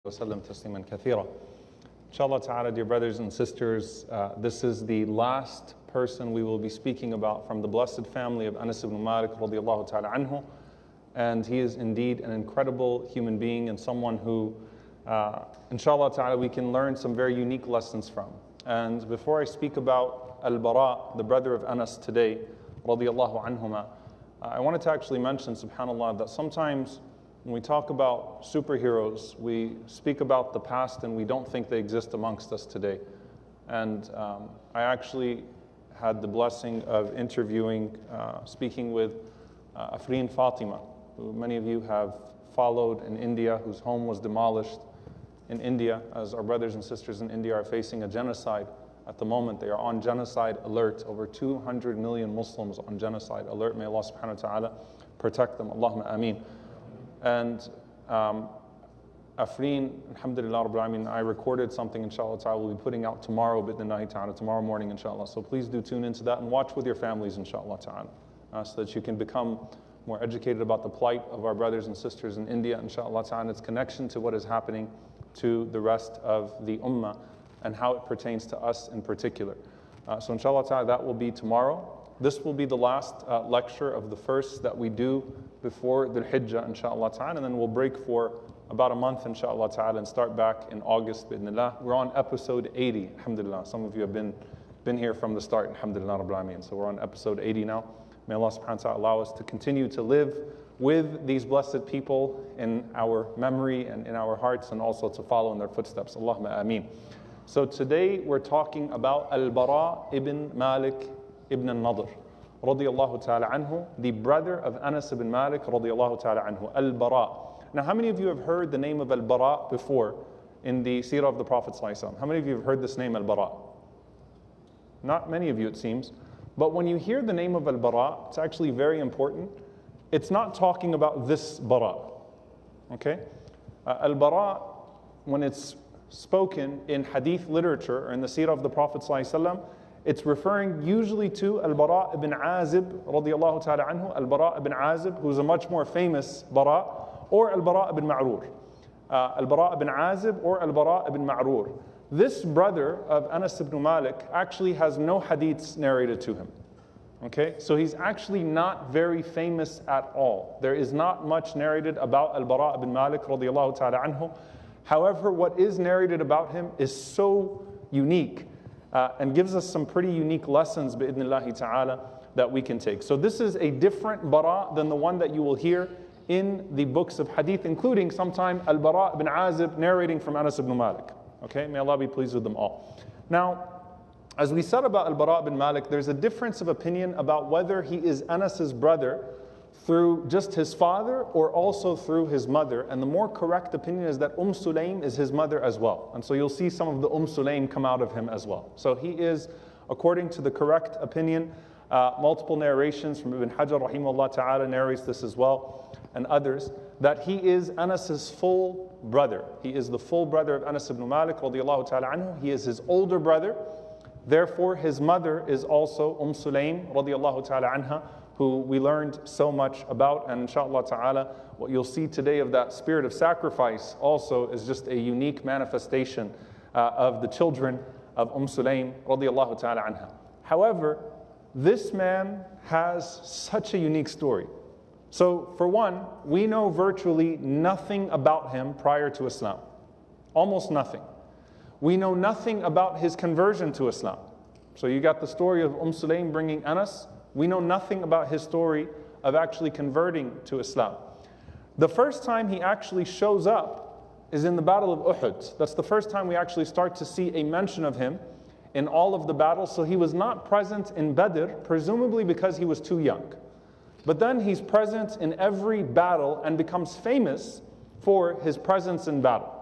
وسلم تسليما كثيرا. Inshallah ta'ala, dear brothers and sisters, this is the last person we will be speaking about from the blessed family of Anas ibn Malik radiallahu ta'ala anhu. And he is indeed an incredible human being and someone who, inshallah ta'ala, we can learn some very unique lessons from. And before I speak about Al-Barāʼ, the brother of Anas today, radiallahu anhuma, I wanted to actually mention, subhanAllah, that sometimes when we talk about superheroes, we speak about the past and we don't think they exist amongst us today. And I actually had the blessing of interviewing, speaking with Afreen Fatima, who many of you have followed in India, whose home was demolished in India, as our brothers and sisters in India are facing a genocide. At the moment, they are on genocide alert. Over 200 million Muslims on genocide alert. May Allah subhanahu wa ta'ala protect them. Allahumma ameen. And Afreen, alhamdulillah rabbil alameen, I recorded something, inshallah ta'ala, we'll be putting out tomorrow, bidnillahi ta'ala, tomorrow morning, inshallah. So please do tune into that and watch with your families, inshallah ta'ala, so that you can become more educated about the plight of our brothers and sisters in India, inshallah ta'ala, and its connection to what is happening to the rest of the ummah and how it pertains to us in particular. So inshallah ta'ala, that will be tomorrow. This will be the last lecture of the first that we do before the Hijjah, inshallah ta'ala, and then we'll break for about a month, inshallah ta'ala, and start back in August, bi'idhnillah. We're on episode 80, alhamdulillah. Some of you have been here from the start, alhamdulillah rabbil alameen. So we're on episode 80 now. May Allah subhanahu wa ta'ala allow us to continue to live with these blessed people in our memory and in our hearts, and also to follow in their footsteps. Allahumma ameen. So today we're talking about Al-Barāʼ ibn Mālik ibn al-Nadr radiyallahu ta'ala anhu, the brother of Anas ibn Malik radiyallahu ta'ala anhu, Al-Barāʼ. Now, how many of you have heard the name of Al-Barāʼ before in the seerah of the Prophet ﷺ? How many of you have heard this name Al-Barāʼ? Not many of you, it seems. But when you hear the name of Al-Barāʼ, it's actually very important. It's not talking about this Bara. Okay? Al-Barāʼ, when it's spoken in hadith literature or in the seerah of the Prophet ﷺ, it's referring usually to Al-Barāʼ ibn Āzib radiyallahu ta'ala anhu, Al-Barāʼ ibn Āzib, who's a much more famous Bara, or Al-Barāʼ ibn Ma'rūr. Al-Barāʼ ibn Āzib or Al-Barāʼ ibn Ma'rūr. This brother of Anas ibn Malik actually has no hadiths narrated to him. Okay, so he's actually not very famous at all. There is not much narrated about Al-Barāʼ ibn Malik radiyallahu ta'ala anhu. However, what is narrated about him is so unique and gives us some pretty unique lessons, bi'idhnillahi ta'ala, that we can take. So this is a different Bara than the one that you will hear in the books of hadith, including sometime Al-Barāʼ ibn Āzib narrating from Anas ibn Malik. Okay, may Allah be pleased with them all. Now, as we said about Al-Barāʼ ibn Malik, there's a difference of opinion about whether he is Anas's brother through just his father or also through his mother. And the more correct opinion is that Sulaym is his mother as well. And so you'll see some of the Sulaym come out of him as well. So he is, according to the correct opinion, multiple narrations from Ibn Hajar rahimahullah ta'ala narrates this as well, and others, that he is Anas's full brother. He is the full brother of Anas ibn Malik radiyallahu ta'ala anhu. He is his older brother. Therefore, his mother is also Sulaym radiyallahu ta'ala anha, who we learned so much about. And inshallah ta'ala, what you'll see today of that spirit of sacrifice also is just a unique manifestation of the children of Sulaym radiyallahu ta'ala anha. However, this man has such a unique story. So for one, we know virtually nothing about him prior to Islam. Almost nothing. We know nothing about his conversion to Islam. So you got the story of Sulaym bringing Anas. We know nothing about his story of actually converting to Islam. The first time he actually shows up is in the Battle of Uhud. That's the first time we actually start to see a mention of him in all of the battles. So he was not present in Badr, presumably because he was too young. But then he's present in every battle and becomes famous for his presence in battle.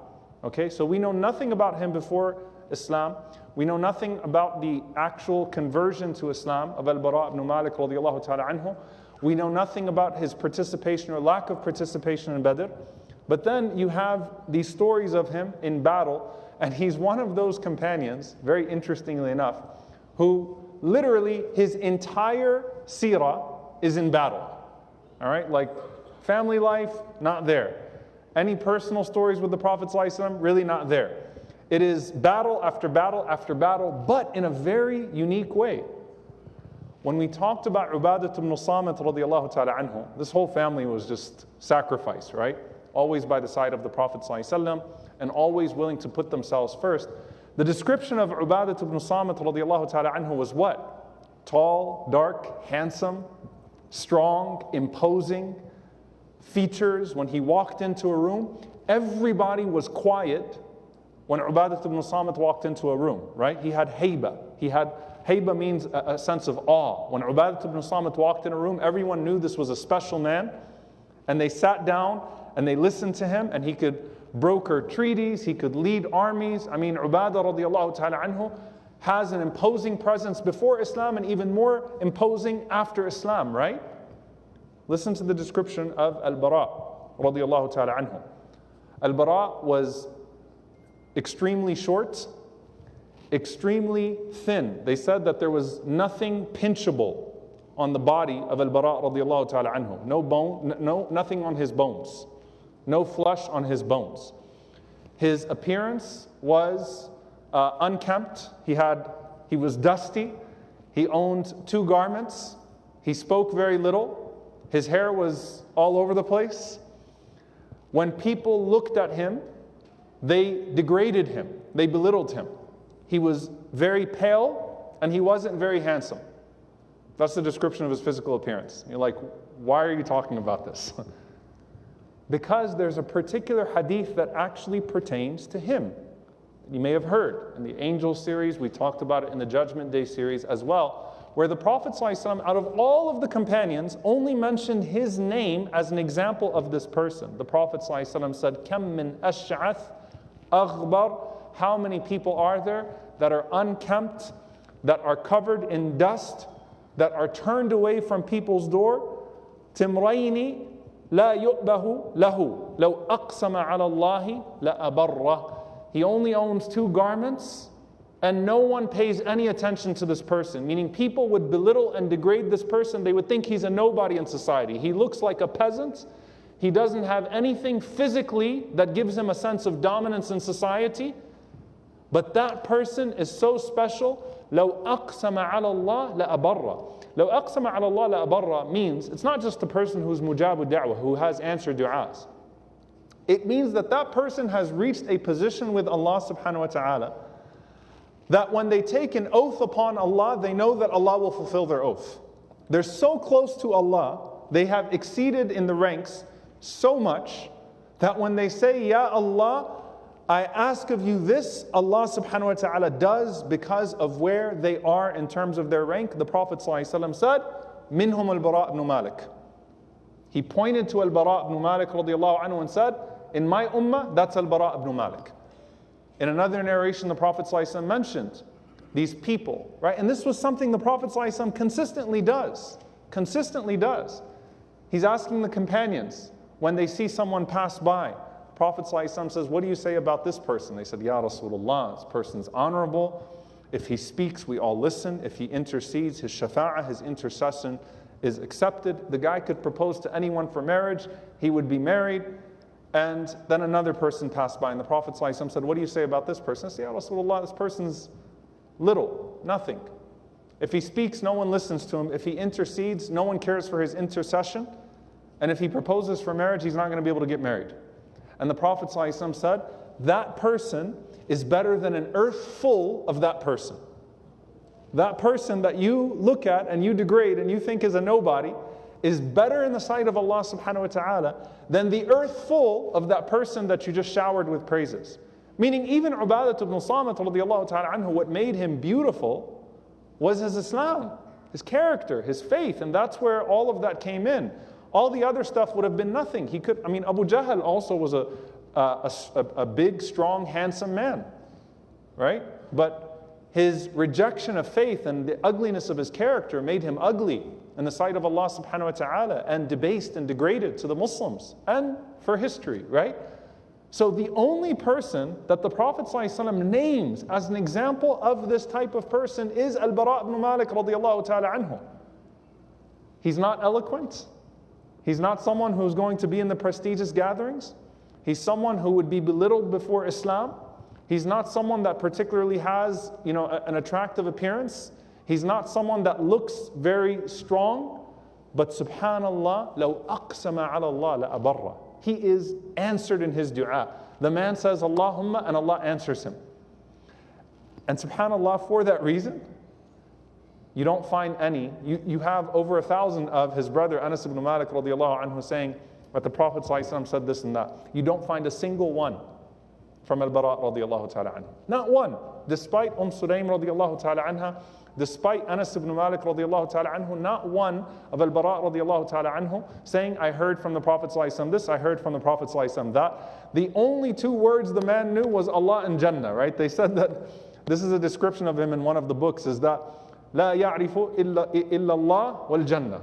Okay, so we know nothing about him before Islam. We know nothing about the actual conversion to Islam of Al-Barāʼ ibn Malik radiyallahu ta'ala anhu. We know nothing about his participation or lack of participation in Badr. But then you have these stories of him in battle, and he's one of those companions, very interestingly enough, who literally his entire seerah is in battle. All right, like family life, not there. Any personal stories with the Prophet ﷺ? Really not there. It is battle after battle after battle, but in a very unique way. When we talked about Ubadah ibn Samit radiallahu ta'ala anhu, this whole family was just sacrifice, right? Always by the side of the Prophet ﷺ and always willing to put themselves first. The description of Ubadah ibn Samit radiallahu ta'ala anhu was what? Tall, dark, handsome, strong, imposing features. When he walked into a room, everybody was quiet when Ubadah ibn Samit walked into a room, right? He had hayba. Hayba means a sense of awe. When Ubadah ibn Samit walked in a room, everyone knew this was a special man, and they sat down and they listened to him, and he could broker treaties, he could lead armies. I mean, Ubadah radiallahu ta'ala anhu has an imposing presence before Islam and even more imposing after Islam, right? Listen to the description of Al-Barāʼ radiallahu ta'ala anhu. Al-Barāʼ was extremely short, extremely thin. They said that there was nothing pinchable on the body of Al-Barāʼ radiallahu ta'ala anhu. No bone, nothing on his bones. No flesh on his bones. His appearance was unkempt. He was dusty. He owned 2 garments. He spoke very little. His hair was all over the place. When people looked at him, they degraded him. They belittled him. He was very pale and he wasn't very handsome. That's the description of his physical appearance. You're like, why are you talking about this? Because there's a particular hadith that actually pertains to him. You may have heard in the Angel series, we talked about it in the Judgment Day series as well, where the Prophet ﷺ, out of all of the companions, only mentioned his name as an example of this person. The Prophet ﷺ said, "Kam min ash'ath aghbar." How many people are there that are unkempt, that are covered in dust, that are turned away from people's door? Timrayni la yu'bahu lahu law aqsama ala Allahi la abarra. He only owns 2 garments and no one pays any attention to this person, meaning people would belittle and degrade this person. They would think he's a nobody in society. He looks like a peasant. He doesn't have anything physically that gives him a sense of dominance in society. But that person is so special. لو أقسم على الله لأبر. لو أقسم على الله لأبر means it's not just the person who's mujabu da'wah, who has answered du'as. It means that that person has reached a position with Allah subhanahu wa ta'ala that when they take an oath upon Allah, they know that Allah will fulfill their oath. They're so close to Allah, they have exceeded in the ranks so much that when they say, Ya Allah, I ask of you this, Allah subhanahu wa ta'ala does because of where they are in terms of their rank. The Prophet ﷺ said, Minhum al-Barāʼ ibn Mālik. He pointed to al-Barāʼ ibn Mālik radiallahu anhu and said, in my ummah, that's al-Barāʼ ibn Mālik. In another narration, the Prophet ﷺ mentioned these people, right? And this was something the Prophet ﷺ consistently does. He's asking the companions when they see someone pass by. Prophet ﷺ says, what do you say about this person? They said, Ya Rasulullah, this person's honorable. If he speaks, we all listen. If he intercedes, his shafa'ah, his intercession is accepted. The guy could propose to anyone for marriage. He would be married. And then another person passed by, and the Prophet ﷺ said, what do you say about this person? I said, Ya Rasulullah, this person's little, nothing. If he speaks, no one listens to him. If he intercedes, no one cares for his intercession. And if he proposes for marriage, he's not going to be able to get married. And the Prophet ﷺ said, that person is better than an earth full of that person. That person that you look at and you degrade and you think is a nobody is better in the sight of Allah subhanahu wa ta'ala than the earth full of that person that you just showered with praises. Meaning even Ubadah ibn Samit radiallahu ta'ala anhu, what made him beautiful was his Islam, his character, his faith, and that's where all of that came in. All the other stuff would have been nothing. Abu Jahl also was a big, strong, handsome man, right? But his rejection of faith and the ugliness of his character made him ugly in the sight of Allah subhanahu wa ta'ala and debased and degraded to the Muslims and for history, right? So the only person that the Prophet ﷺ names as an example of this type of person is Al-Barāʼ ibn Mālik radiallahu ta'ala anhu. He's not eloquent. He's not someone who's going to be in the prestigious gatherings. He's someone who would be belittled before Islam. He's not someone that particularly has, an attractive appearance. He's not someone that looks very strong. But subhanallah, لَوْ أَقْسَمَ عَلَى اللَّهِ لَأَبَرَّ. He is answered in his dua. The man says Allahumma and Allah answers him. And subhanallah, for that reason, you don't find any. You have over 1,000 of his brother Anas ibn Malik radiallahu anhu saying that the Prophet ﷺ said this and that. You don't find a single one from Al-Barāʼ radiallahu ta'ala anhu. Not one. Despite Sulaym radiallahu ta'ala anha, despite Anas ibn Malik radiallahu ta'ala anhu, not one of Al-Barāʼ radiallahu ta'ala anhu saying, I heard from the Prophet ﷺ this, I heard from the Prophet ﷺ that. The only two words the man knew was Allah and Jannah, right? They said that, this is a description of him in one of the books, is that لا يعرف إلا الله والجنة.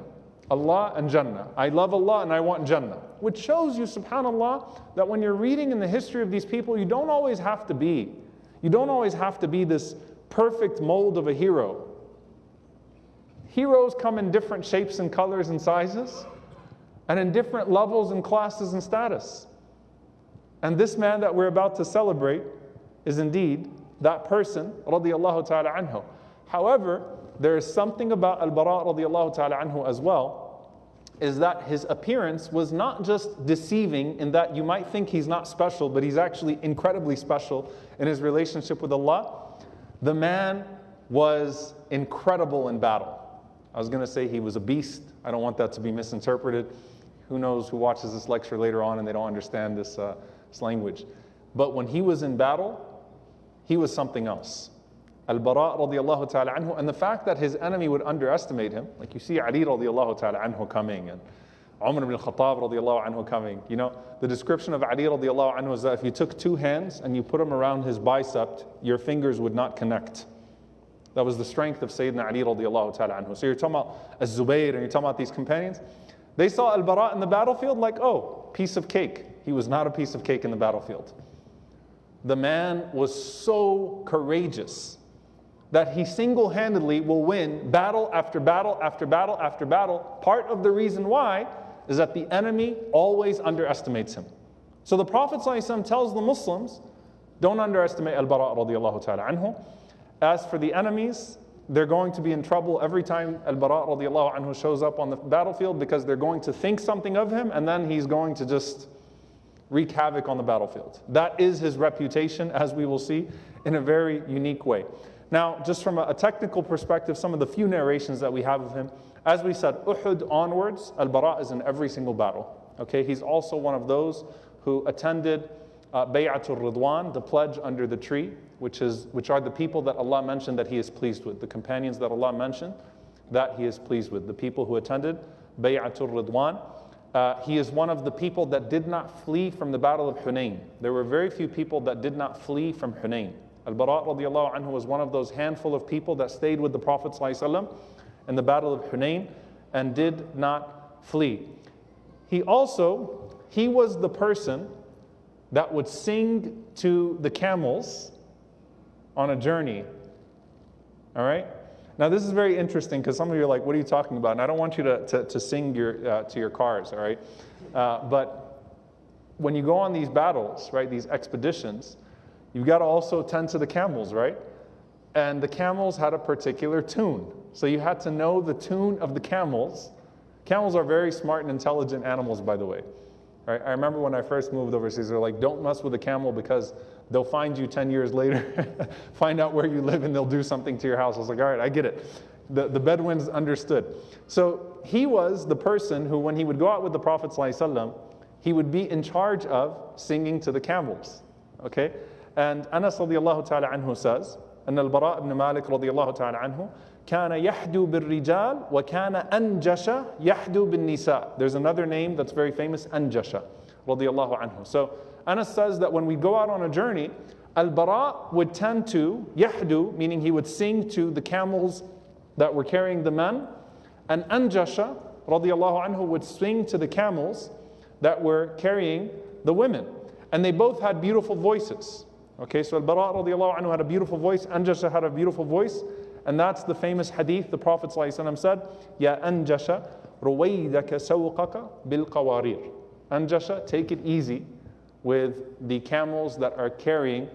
Allah and Jannah. I love Allah and I want Jannah. Which shows you, subhanallah, that when you're reading in the history of these people, you don't always have to be this perfect mold of a hero. Heroes come in different shapes and colors and sizes, and in different levels and classes and status. And this man that we're about to celebrate is indeed that person, radiyallahu ta'ala anhu. However, there is something about Al-Barāʼ radiallahu ta'ala anhu as well, is that his appearance was not just deceiving in that you might think he's not special, but he's actually incredibly special in his relationship with Allah. The man was incredible in battle. I was going to say he was a beast. I don't want that to be misinterpreted. Who knows who watches this lecture later on and they don't understand this language. But when he was in battle, he was something else. Al-Barāʼ radiallahu ta'ala anhu, and the fact that his enemy would underestimate him, like you see Ali radiallahu ta'ala anhu coming, and Omar ibn Khattab radiallahu anhu coming. The description of Ali radiallahu anhu is that if you took two hands and you put them around his bicep, your fingers would not connect. That was the strength of Sayyidina Ali radiallahu ta'ala anhu. So you're talking about Az-Zubayr and you're talking about these companions. They saw Al-Barāʼ in the battlefield like, oh, piece of cake. He was not a piece of cake in the battlefield. The man was so courageous that he single-handedly will win battle after battle after battle after battle. Part of the reason why is that the enemy always underestimates him. So the Prophet ﷺ tells the Muslims, don't underestimate Al-Barāʼ radiallahu ta'ala anhu. As for the enemies, they're going to be in trouble every time Al-Barāʼ radiallahu anhu shows up on the battlefield, because they're going to think something of him and then he's going to just wreak havoc on the battlefield. That is his reputation, as we will see, in a very unique way. Now, just from a technical perspective, some of the few narrations that we have of him, as we said, Uhud onwards, Al-Barāʼ is in every single battle. Okay, he's also one of those who attended Bay'atul Ridwan, the pledge under the tree, which are the people that Allah mentioned that He is pleased with, the companions that Allah mentioned that He is pleased with, the people who attended Bay'atul Ridwan. He is one of the people that did not flee from the Battle of Hunayn. There were very few people that did not flee from Hunayn. Al-Barāʼ radiallahu anhu was one of those handful of people that stayed with the Prophet ﷺ in the Battle of Hunayn and did not flee. He was the person that would sing to the camels on a journey. All right? Now this is very interesting, because some of you are like, what are you talking about? And I don't want you to sing to your cars, all right? But when you go on these battles, right, these expeditions, you've got to also tend to the camels, right? And the camels had a particular tune. So you had to know the tune of the camels. Camels are very smart and intelligent animals, by the way. Right? I remember when I first moved overseas, they're like, don't mess with a camel because they'll find you 10 years later, find out where you live, and they'll do something to your house. I was like, all right, I get it. The Bedouins understood. So he was the person who, when he would go out with the Prophet ﷺ, he would be in charge of singing to the camels. Okay? And Anas radiallahu ta'ala anhu says, أن البراء ibn Malik radiallahu ta'ala anhu كان يحدو بالرجال وكان أنجش يحدو بالنساء. There's another name that's very famous, Anjasha radiallahu anhu. So Anas says that when we go out on a journey, Al-Barāʼ would tend to yahdu, meaning he would sing to the camels that were carrying the men, and Anjasha radiallahu anhu would sing to the camels that were carrying the women. And they both had beautiful voices. Okay, so Al-Barāʼ radiallahu anhu had a beautiful voice, Anjasha had a beautiful voice, and that's the famous hadith the Prophet ﷺ said, Ya Anjasha, ruwaydaka sawqaka bil qawarir. Anjasha, take it easy with the camels that are carrying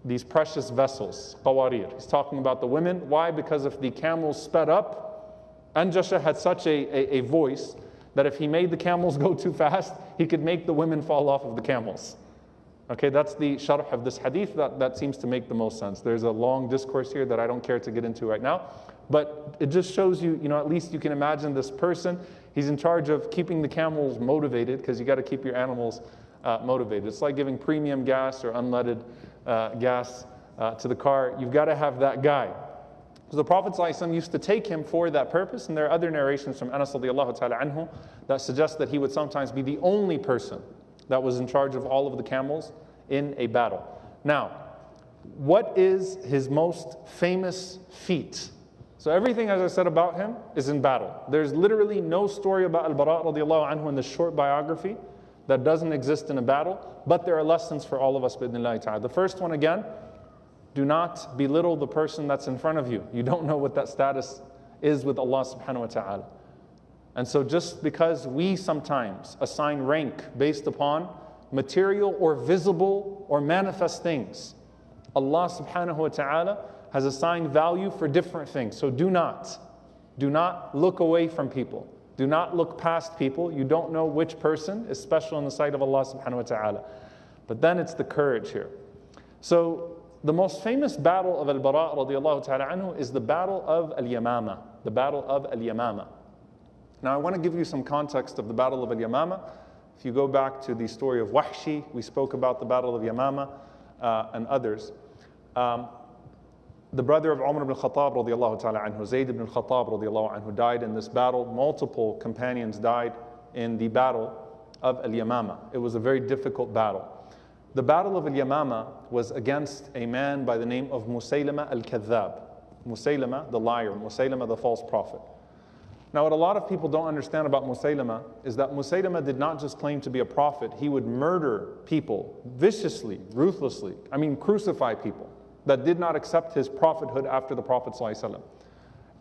these precious vessels, qawarir. He's talking about the women. Why? Because if the camels sped up, Anjasha had such a voice that if he made the camels go too fast, he could make the women fall off of the camels. Okay, that's the sharh of this hadith that seems to make the most sense. There's a long discourse here that I don't care to get into right now, but it just shows you, at least you can imagine this person. He's in charge of keeping the camels motivated, because you got to keep your animals motivated. It's like giving premium gas or unleaded gas to the car. You've got to have that guy. So the Prophet ﷺ used to take him for that purpose, and there are other narrations from Anas radiallahu ta'ala anhu that suggest that he would sometimes be the only person that was in charge of all of the camels in a battle. Now, what is his most famous feat? So everything, as I said about him, is in battle. There's literally no story about Al-Barāʼ radiallahu anhu in the short biography that doesn't exist in a battle, but there are lessons for all of us, bi'idhnillahi ta'ala. The first one, again, do not belittle the person that's in front of you. You don't know what that status is with Allah subhanahu wa ta'ala. And so just because we sometimes assign rank based upon material or visible or manifest things, Allah subhanahu wa ta'ala has assigned value for different things. So do not look away from people. Do not look past people. You don't know which person is special in the sight of Allah subhanahu wa ta'ala. But then it's the courage here. So the most famous battle of Al-Barāʼ radiallahu ta'ala anhu is the battle of Al-Yamama. The battle of Al-Yamama. Now I want to give you some context of the battle of Al-Yamama. If you go back to the story of Wahshi, we spoke about the battle of Yamama and others. The brother of Omar ibn Khattab radiallahu ta'ala anhu, Zayd ibn Khattab radiallahu anhu, died in this battle. Multiple companions died in the battle of Al-Yamama. It was a very difficult battle. The battle of Al-Yamama was against a man by the name of Musaylama al-Kadhdhab. Musaylama the liar, Musaylama the false prophet. Now what a lot of people don't understand about Musaylama is that Musaylama did not just claim to be a prophet, he would murder people viciously, ruthlessly, crucify people that did not accept his prophethood after the Prophet ﷺ.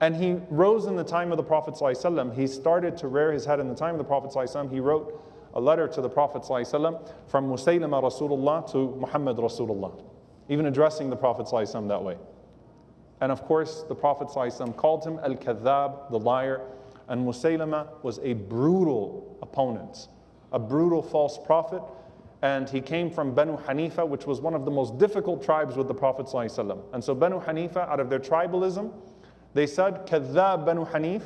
And he rose in the time of the Prophet ﷺ. He started to rear his head in the time of the Prophet ﷺ. He wrote a letter to the Prophet ﷺ from Musaylama Rasulullah to Muhammad Rasulullah, even addressing the Prophet ﷺ that way. And of course, the Prophet ﷺ called him Al-Kadhdhab, the liar, and Musaylama was a brutal opponent, a brutal false prophet, and he came from Banu Hanifa, which was one of the most difficult tribes with the Prophet ﷺ. And so Banu Hanifa, out of their tribalism, they said, Kadhdhab Banu Hanif,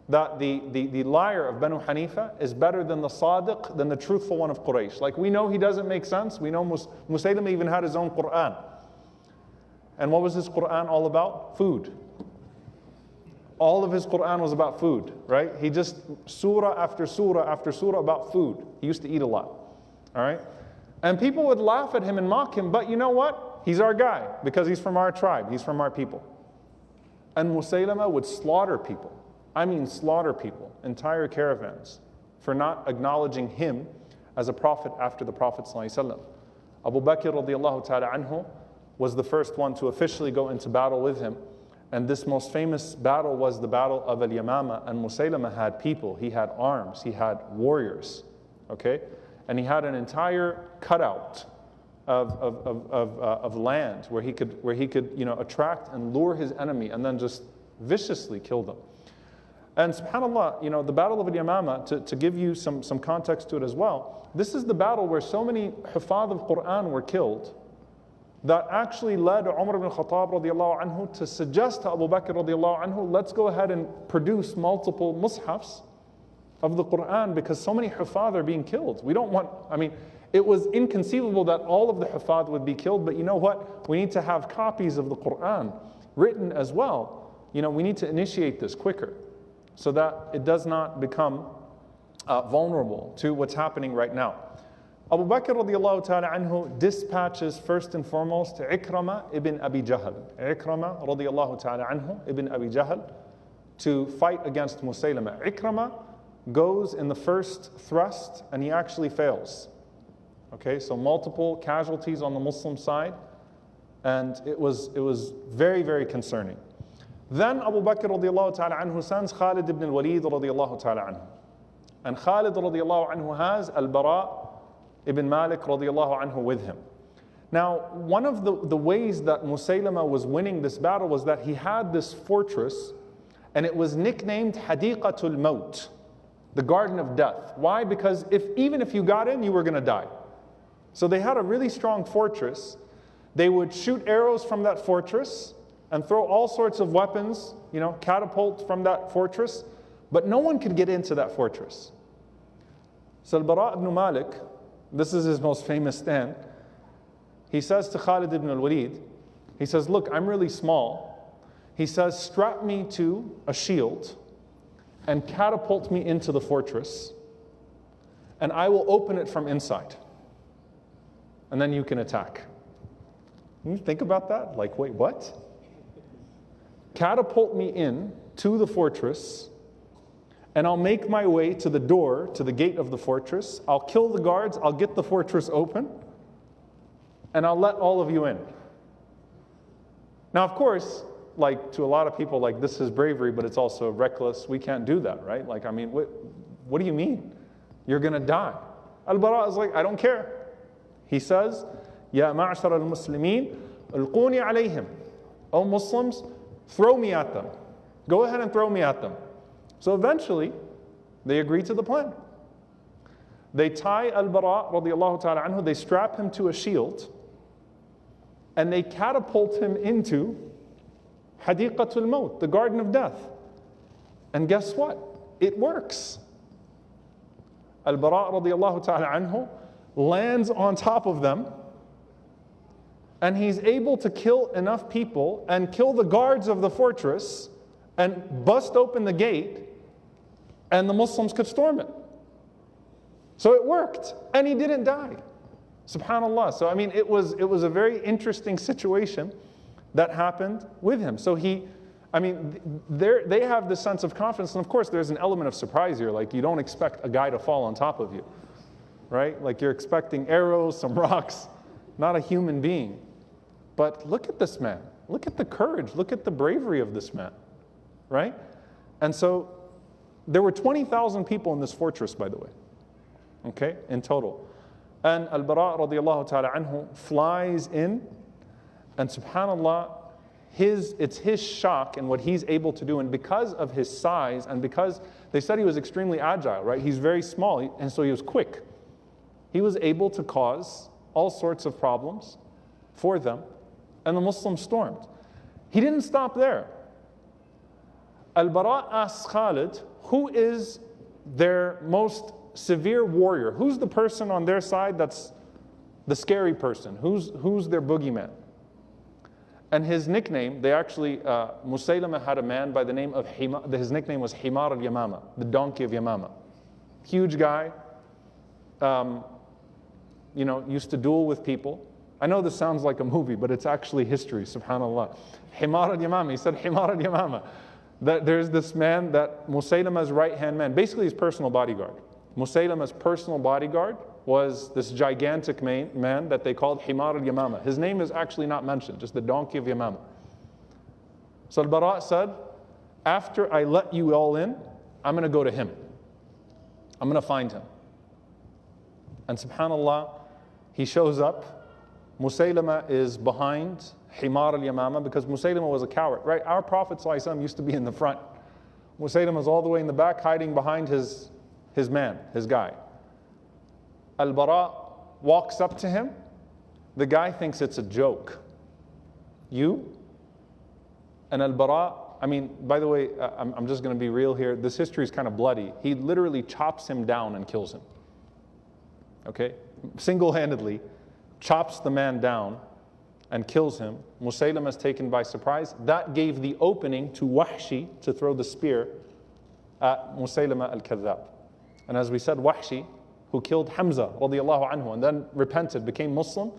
that the liar of Banu Hanifa is better than the Sadiq, than the truthful one of Quraysh. Like we know he doesn't make sense. We know Musaylama even had his own Quran. And what was his Quran all about? Food. All of his Quran was about food, right? He just, surah after surah after surah about food. He used to eat a lot, all right? And people would laugh at him and mock him, but you know what? He's our guy, because he's from our tribe, he's from our people. And Musaylama would slaughter people. Slaughter people, entire caravans, for not acknowledging him as a prophet after the Prophet ﷺ. Abu Bakr radiallahu ta'ala anhu was the first one to officially go into battle with him. And this most famous battle was the battle of Al-Yamama. And Musaylama had people, he had arms, he had warriors, okay? And he had an entire cutout of land where he could attract and lure his enemy and then just viciously kill them. And subhanAllah, the battle of Al-Yamama, to give you some context to it as well, this is the battle where so many Hufadh of Quran were killed that actually led Umar ibn Khattab radiallahu anhu to suggest to Abu Bakr radiallahu anhu, let's go ahead and produce multiple mushafs of the Quran because so many Hufadh are being killed. We don't want, it was inconceivable that all of the Hufadh would be killed, but you know what? We need to have copies of the Quran written as well. We need to initiate this quicker so that it does not become vulnerable to what's happening right now. Abu Bakr radiallahu ta'ala anhu dispatches first and foremost Ikrama ibn Abi Jahl. Ikrama radiallahu ta'ala anhu ibn Abi Jahl to fight against Musaylama. Ikrama goes in the first thrust and he actually fails. Okay, so multiple casualties on the Muslim side, and it was very, very concerning. Then Abu Bakr radiallahu ta'ala anhu sends Khalid ibn al-Walid radiallahu ta'ala anhu. And Khalid radiallahu anhu has Al-Barāʼ ibn Malik radiallahu anhu with him. Now, one of the ways that Musaylama was winning this battle was that he had this fortress, and it was nicknamed Hadiqatul Maut, the Garden of Death. Why? Because even if you got in, you were going to die. So they had a really strong fortress. They would shoot arrows from that fortress and throw all sorts of weapons, catapult from that fortress, but no one could get into that fortress. So Al-Barāʼ ibn Mālik, this is his most famous stand, he says to Khalid ibn al-Walid, he says, look, I'm really small. He says, strap me to a shield and catapult me into the fortress, and I will open it from inside. And then you can attack. Can you think about that? Like, wait, what? Catapult me in to the fortress, and I'll make my way to the door, to the gate of the fortress. I'll kill the guards, I'll get the fortress open, and I'll let all of you in. Now, of course, like to a lot of people, like this is bravery, but it's also reckless. We can't do that, right? Like, I mean, what do you mean? You're going to die. Al-Barāʼ is like, I don't care. He says, Ya ma'ashar al-Muslimeen, alquni alayhim. O Muslims, throw me at them. Go ahead and throw me at them. So eventually, they agree to the plan. They tie Al-Barāʼ radiallahu ta'ala anhu, they strap him to a shield, and they catapult him into Hadiqatul Maut, the Garden of Death. And guess what? It works. Al-Barāʼ radiallahu ta'ala anhu lands on top of them, and he's able to kill enough people and kill the guards of the fortress and bust open the gate, and the Muslims could storm it. So it worked, and he didn't die. SubhanAllah. So I mean, it was a very interesting situation that happened with him. So they have this sense of confidence, and of course there's an element of surprise here. Like, you don't expect a guy to fall on top of you, right? Like, you're expecting arrows, some rocks, not a human being. But look at this man. Look at the courage. Look at the bravery of this man, right? And so there were 20,000 people in this fortress, by the way, okay, in total. And Al-Barāʼ radiallahu ta'ala anhu flies in, and subhanAllah, it's his shock and what he's able to do, and because of his size, and because they said he was extremely agile, right? He's very small, and so he was quick. He was able to cause all sorts of problems for them, and the Muslims stormed. He didn't stop there. Al-Barāʼ asks Khalid, who is their most severe warrior? Who's the person on their side that's the scary person? Who's their boogeyman? And his nickname, Musaylama had a man by the name of his nickname was Himar al-Yamama, the donkey of Yamama. Huge guy, used to duel with people. I know this sounds like a movie, but it's actually history, subhanAllah. Himar al-Yamama, he said Himar al-Yamama. That there's this man, that Musaylama's right-hand man, basically his personal bodyguard. Musaylama's personal bodyguard was this gigantic man that they called Himar al-Yamama. His name is actually not mentioned, just the donkey of Yamama. So Al-Barāʼ said, after I let you all in, I'm going to go to him. I'm going to find him. And subhanAllah, he shows up. Musaylama is behind Himar al-Yamama because Musaylama was a coward, right? Our Prophet ﷺ used to be in the front. Musaylama is all the way in the back, hiding behind his man, his guy. Al-Barāʼ walks up to him. The guy thinks it's a joke. You? And Al-Barāʼ, by the way, I'm just going to be real here. This history is kind of bloody. He literally chops him down and kills him. Okay? Single-handedly chops the man down and kills him. Musaylama is taken by surprise. That gave the opening to Wahshi to throw the spear at Musaylama al-Kadhdhab. And as we said, Wahshi, who killed Hamza radiallahu anhu and then repented, became Muslim,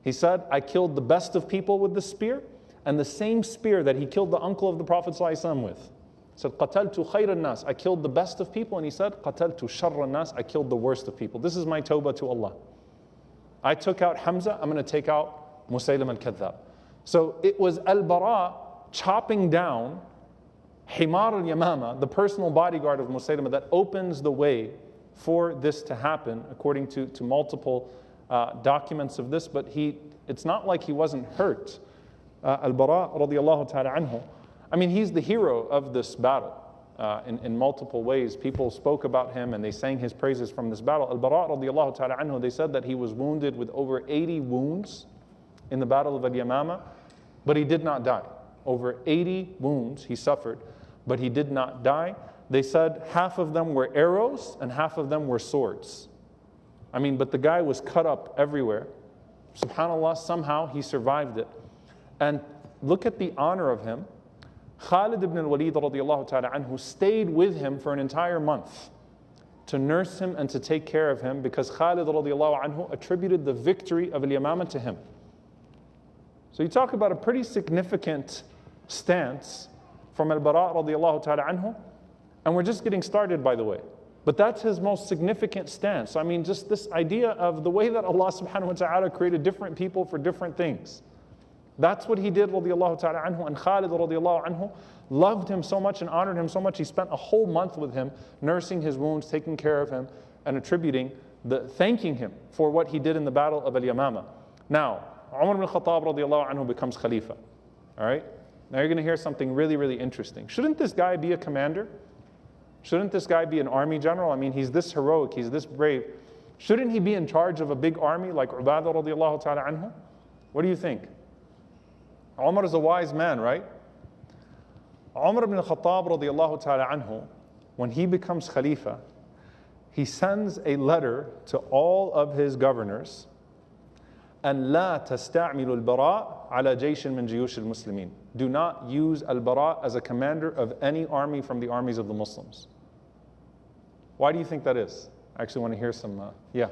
he said, I killed the best of people with the spear, and the same spear that he killed the uncle of the Prophet ﷺ with. He said, قَتَلْتُ خَيْرَ النَّاسِ, I killed the best of people, and he said, قَتَلْتُ شَرَّ النَّاسِ, I killed the worst of people. This is my tawbah to Allah. I took out Hamza, I'm going to take out Musaylama al-Kadhdhab. So it was Al-Barāʼ chopping down Himar al-Yamama, the personal bodyguard of Musaylama, that opens the way for this to happen, according to multiple documents of this, but it's not like he wasn't hurt. Al-Barāʼ radiallahu ta'ala anhu, I mean, he's the hero of this battle in multiple ways. People spoke about him and they sang his praises from this battle. Al-Barāʼ radiallahu ta'ala anhu, they said that he was wounded with over 80 wounds in the battle of Al-Yamamah, but he did not die. Over 80 wounds he suffered, but he did not die. They said half of them were arrows and half of them were swords. I mean, but the guy was cut up everywhere. SubhanAllah, somehow he survived it. And look at the honor of him. Khalid ibn al-Walid radiallahu ta'ala anhu stayed with him for an entire month to nurse him and to take care of him, because Khalid radiallahu anhu attributed the victory of Al-Yamamah to him. So you talk about a pretty significant stance from Al-Barāʼ radiallahu ta'ala anhu, and we're just getting started, by the way. But that's his most significant stance. I mean, just this idea of the way that Allah subhanahu wa ta'ala created different people for different things. That's what he did, radiallahu ta'ala anhu. And Khalid radiallahu anhu loved him so much and honored him so much, he spent a whole month with him, nursing his wounds, taking care of him, and thanking him for what he did in the battle of Al-Yamamah. Now, Umar ibn Khattab radiallahu anhu becomes Khalifa. All right? Now you're going to hear something really, really interesting. Shouldn't this guy be a commander? Shouldn't this guy be an army general? I mean, he's this heroic, he's this brave. Shouldn't he be in charge of a big army like Ubadah radiallahu ta'ala anhu? What do you think? Umar is a wise man, right? Umar ibn Khattab radiallahu ta'ala anhu, when he becomes Khalifa, he sends a letter to all of his governors, أن لا تستعملوا البراء على جيش من جيوش المسلمين. Do not use Al-Barāʼ as a commander of any army from the armies of the Muslims. Why do you think that is? I actually want to hear some, yeah.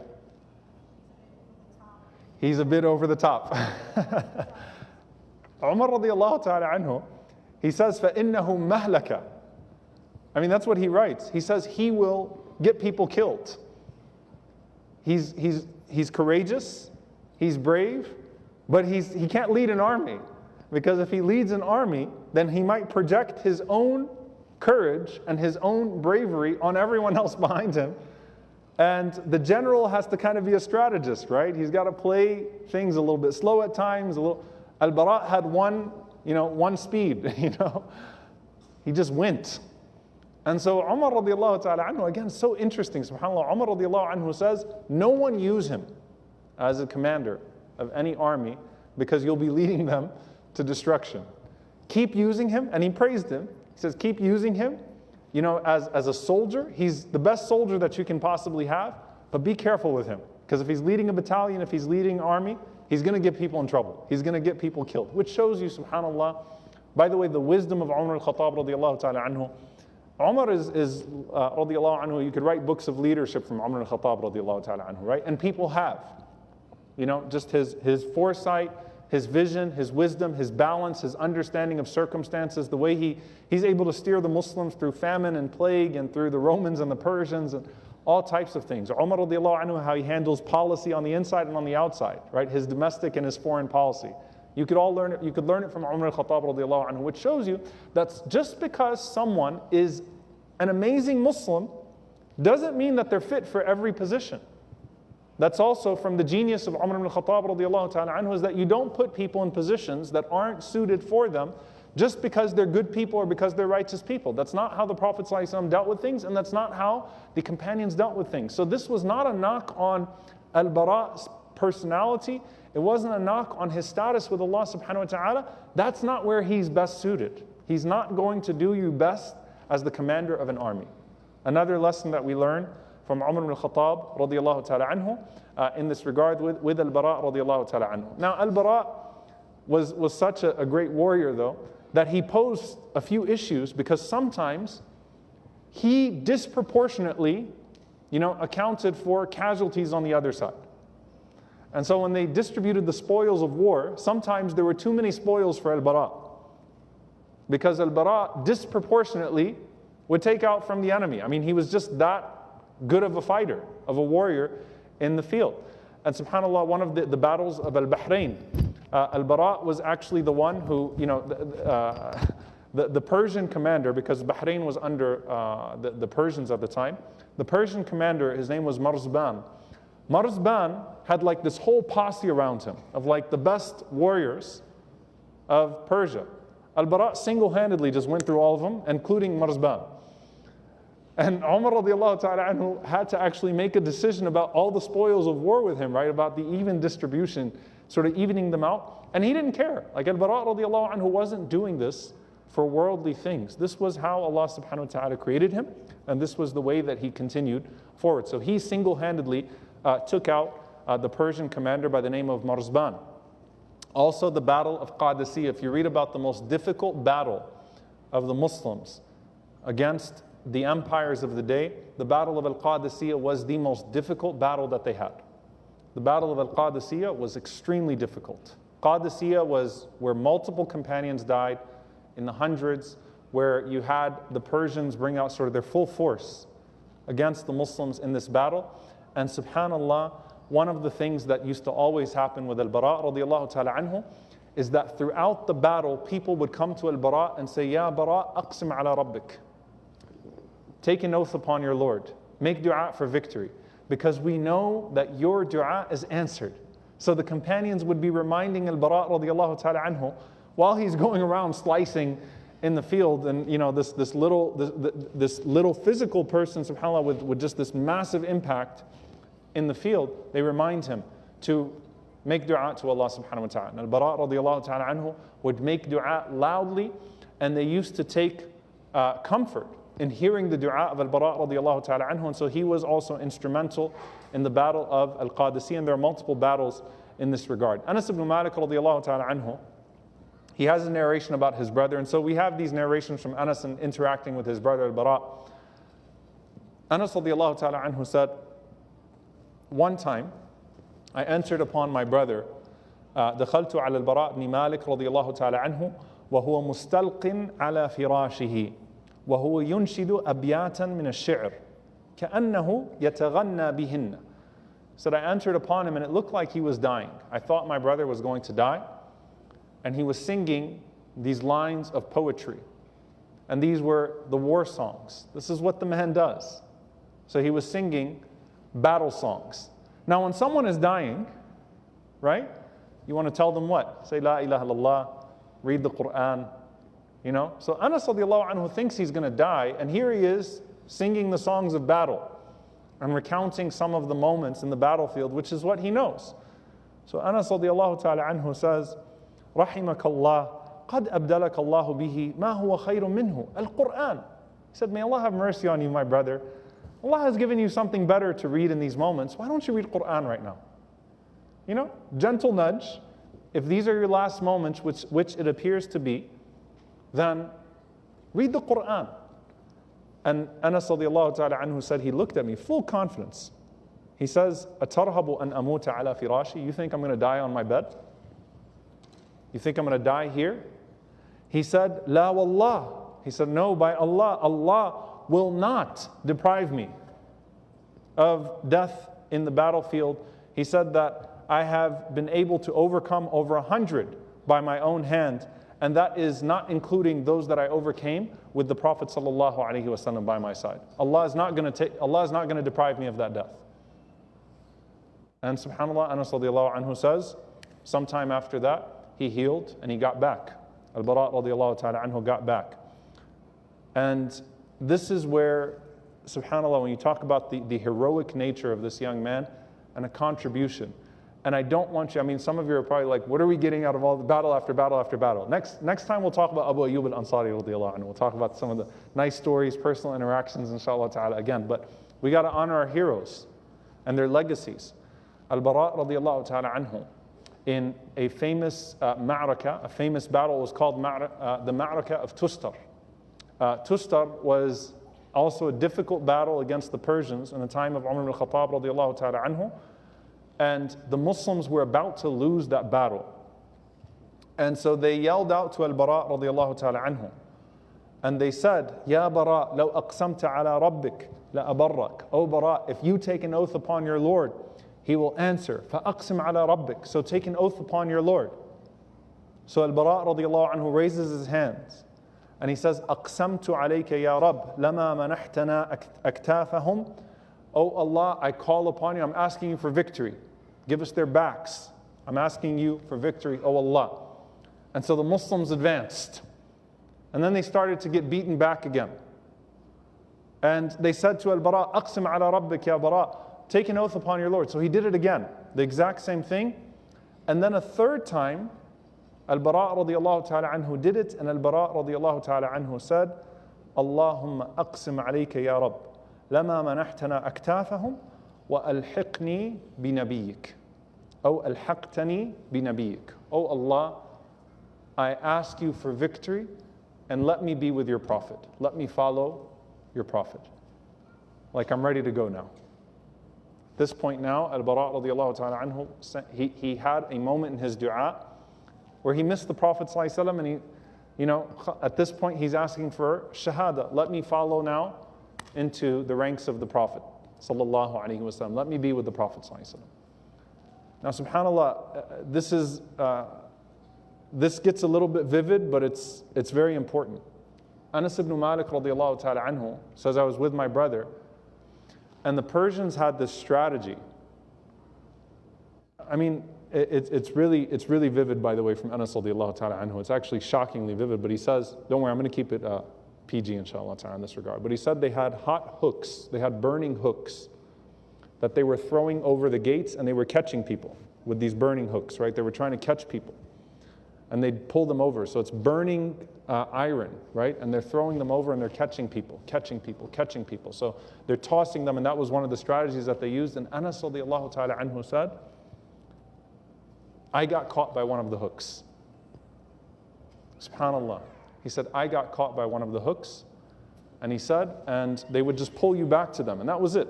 He's a bit over the top. Umar radiallahu ta'ala anhu, he says, فَإِنَّهُ مَهْلَكَ. I mean, that's what he writes. He says he will get people killed. He's courageous, he's brave, but he can't lead an army. Because if he leads an army, then he might project his own courage and his own bravery on everyone else behind him. And the general has to kind of be a strategist, right? He's got to play things a little bit slow at times. Al-Barāʼ had one speed, He just went. And so Umar radiallahu ta'ala anhu, again, so interesting, subhanAllah, Umar radiallahu anhu says, no one use him as a commander of any army, because you'll be leading them to destruction. Keep using him, and he praised him. He says, keep using him, as a soldier. He's the best soldier that you can possibly have, but be careful with him. Because if he's leading a battalion, if he's leading an army, he's going to get people in trouble. He's going to get people killed, which shows you, subhanAllah, by the way, the wisdom of Umar al-Khattab radiallahu ta'ala anhu. Umar is radiallahu anhu, you could write books of leadership from Umar al-Khattab radiallahu ta'ala anhu, right? And people have. Just his foresight, his vision, his wisdom, his balance, his understanding of circumstances, the way he's able to steer the Muslims through famine and plague and through the Romans and the Persians and all types of things. Umar radiallahu anhu, how he handles policy on the inside and on the outside, right? His domestic and his foreign policy. You could learn it from Umar al-Khattab radiallahu anhu, which shows you that just because someone is an amazing Muslim doesn't mean that they're fit for every position. That's also from the genius of Umar ibn Khattab radiallahu ta'ala anhu, is that you don't put people in positions that aren't suited for them just because they're good people or because they're righteous people. That's not how the Prophet ﷺ dealt with things, and that's not how the companions dealt with things. So this was not a knock on Al-Barā's personality. It wasn't a knock on his status with Allah subhanahu wa ta'ala. That's not where he's best suited. He's not going to do you best as the commander of an army. Another lesson that we learn from Umar ibn Khattab radiallahu ta'ala anhu in this regard with Al-Barāʼ radiallahu ta'ala anhu. Now Al-Barāʼ was such a great warrior, though, that he posed a few issues, because sometimes he disproportionately accounted for casualties on the other side. And so when they distributed the spoils of war, sometimes there were too many spoils for Al-Barāʼ, because Al-Barāʼ disproportionately would take out from the enemy. I mean, he was just that good of a fighter, of a warrior in the field. And subhanAllah, one of the battles of Al-Bahrain, Al-Barāʼ was actually the one who, the Persian commander, because Bahrain was under the Persians at the time, The Persian commander, his name was Marzban. Marzban had like this whole posse around him of like the best warriors of Persia. Al-Barāʼ single-handedly just went through all of them, including Marzban. And Omar radiallahu ta'ala anhu had to actually make a decision about all the spoils of war with him, right? About the even distribution, sort of evening them out. And he didn't care. Like Al-Barāʼ radiallahu anhu wasn't doing this for worldly things. This was how Allah subhanahu wa ta'ala created him, and this was the way that he continued forward. So he single-handedly took out the Persian commander by the name of Marzban. Also the Battle of Qadisiyah. If you read about the most difficult battle of the Muslims against the empires of the day, the Battle of Al-Qadisiyah was the most difficult battle that they had. The Battle of Al-Qadisiyah was extremely difficult. Qadisiyah was where multiple companions died in the hundreds, where you had the Persians bring out sort of their full force against the Muslims in this battle. And subhanAllah, one of the things that used to always happen with Al-Barāʼ radiallahu ta'ala anhu is that throughout the battle, people would come to Al-Barāʼ and say, Ya Barā, aqsim ala rabbik. Take an oath upon your Lord. Make dua for victory. Because we know that your dua is answered. So the companions would be reminding Al-Barāʼ radiallahu ta'ala anhu while he's going around slicing in the field, and you know this little physical person, subhanAllah, with just this massive impact in the field, they remind him to make dua to Allah subhanahu wa ta'ala. Al-Barāʼ radiallahu ta'ala anhu would make dua loudly, and they used to take comfort in hearing the dua of Al-Barāʼ radiallahu ta'ala anhu, and so he was also instrumental in the battle of Al-Qadisiyah, and there are multiple battles in this regard. Anas ibn Malik radiallahu ta'ala anhu, he has a narration about his brother, and so we have these narrations from Anas and interacting with his brother Al-Barāʼ. Anas radiallahu ta'ala anhu said, one time, I entered upon my brother, دخلت على البراء بن مالك رضي الله تعالى عنه وهو مستلق على فراشه وهو ينشد أبياتا من الشعر كأنه يتغنى بهن. Said I entered upon him and it looked like he was dying. I thought my brother was going to die, and he was singing these lines of poetry. And these were the war songs. This is what the man does. So he was singing battle songs. Now when someone is dying, right, you want to tell them what? Say La ilaha illallah, read the Quran, you know. So Anas radiallahu anhu thinks he's going to die, and here he is singing the songs of battle and recounting some of the moments in the battlefield, which is what he knows. So Anas radiallahu ta'ala anhu says, رحمك الله قد أبدلك الله به ما هو خير منه القرآن. He said, may Allah have mercy on you, my brother. Allah has given you something better to read in these moments. Why don't you read Quran right now? You know, gentle nudge. If these are your last moments, which it appears to be, then read the Quran. And Anas radiallahu ta'ala anhu said, he looked at me, full confidence. He says, أَتَرْهَبُ أَنْ أَمُوتَ عَلَى فِرَاشِي. You think I'm going to die on my bed? You think I'm going to die here? He said, لَا وَاللَّهِ. He said, no, by Allah, Allah will not deprive me of death in the battlefield. He said that I have been able to overcome over 100 by my own hand, and that is not including those that I overcame with the Prophet sallallahu alaihi wasallam by my side. Allah is not going to deprive me of that death. And subhanAllah, Anas radiallahu anhu says, sometime after that, he healed and he got back. Al-Barāʼ radiallahu ta'ala anhu got back. And this is where, subhanAllah, when you talk about the heroic nature of this young man and a contribution, and I don't want you, I mean, some of you are probably like, what are we getting out of all the battle after battle after battle? Next time we'll talk about Abu Ayyub al-Anṣārī radiallahu anhu. We'll talk about some of the nice stories, personal interactions, inshallah ta'ala, again. But we got to honor our heroes and their legacies. Al-Barāʼ radiallahu ta'ala anhu, in a famous ma'rakah, a famous battle was called the Ma'rakah of Tustar. Tustar was also a difficult battle against the Persians in the time of Umar ibn al-Khattab radiallahu ta'ala anhu. And the Muslims were about to lose that battle. And so they yelled out to Al-Barāʼ radiallahu ta'ala anhu. And they said, Ya Bara, لو أقسمت على ربك لأبرك. O Bara, if you take an oath upon your Lord, He will answer. فأقسم على ربك. So take an oath upon your Lord. So Al-Barāʼ radiallahu anhu raises his hands And he says, أَقْسَمْتُ عَلَيْكَ يَا رَبِّ لَمَا مَنَحْتَنَا أَكْتَافَهُمْ. Oh Allah, I call upon you, I'm asking you for victory. Give us their backs. I'm asking you for victory, oh Allah. And so the Muslims advanced. And then they started to get beaten back again. And they said to Al-Barāʼ, أَقْسِمْ عَلَى رَبِّكَ يَا Barā'. Take an oath upon your Lord. So he did it again, the exact same thing. And then a third time, Al-Barāʼ radiyallahu ta'ala anhu did it, and Al-Barāʼ radiyallahu ta'ala anhu said, Allahumma aqsim alayka ya Rabb, lama manahtana aktafahum, wa alhiqni binabiyik. Oh, alhaqtani binabiyik. Oh Allah, I ask you for victory, and let me be with your Prophet. Let me follow your Prophet. Like I'm ready to go now. At this point now, Al-Barāʼ radiyallahu ta'ala anhu, he had a moment in his dua where he missed the Prophet ﷺ, and at this point he's asking for shahada. Let me follow now into the ranks of the Prophet sallallahu alaihi wasallam. Let me be with the Prophet ﷺ. Now, subhanAllah, this gets a little bit vivid, but it's very important. Anas ibn Malik radiyallahu ta'ala anhu says, I was with my brother, and the Persians had this strategy. I mean, it's really vivid, by the way, from Anas radiallahu ta'ala anhu. It's actually shockingly vivid, but he says, don't worry, I'm going to keep it PG inshallah ta'ala in this regard. But he said they had hot hooks, they had burning hooks that they were throwing over the gates, and they were catching people with these burning hooks, right? They were trying to catch people, and they'd pull them over. So it's burning iron, right? And they're throwing them over, and they're catching people. So they're tossing them, and that was one of the strategies that they used. And Anas radiallahu ta'ala anhu said, I got caught by one of the hooks. SubhanAllah. He said, I got caught by one of the hooks. And he said, and they would just pull you back to them. And that was it.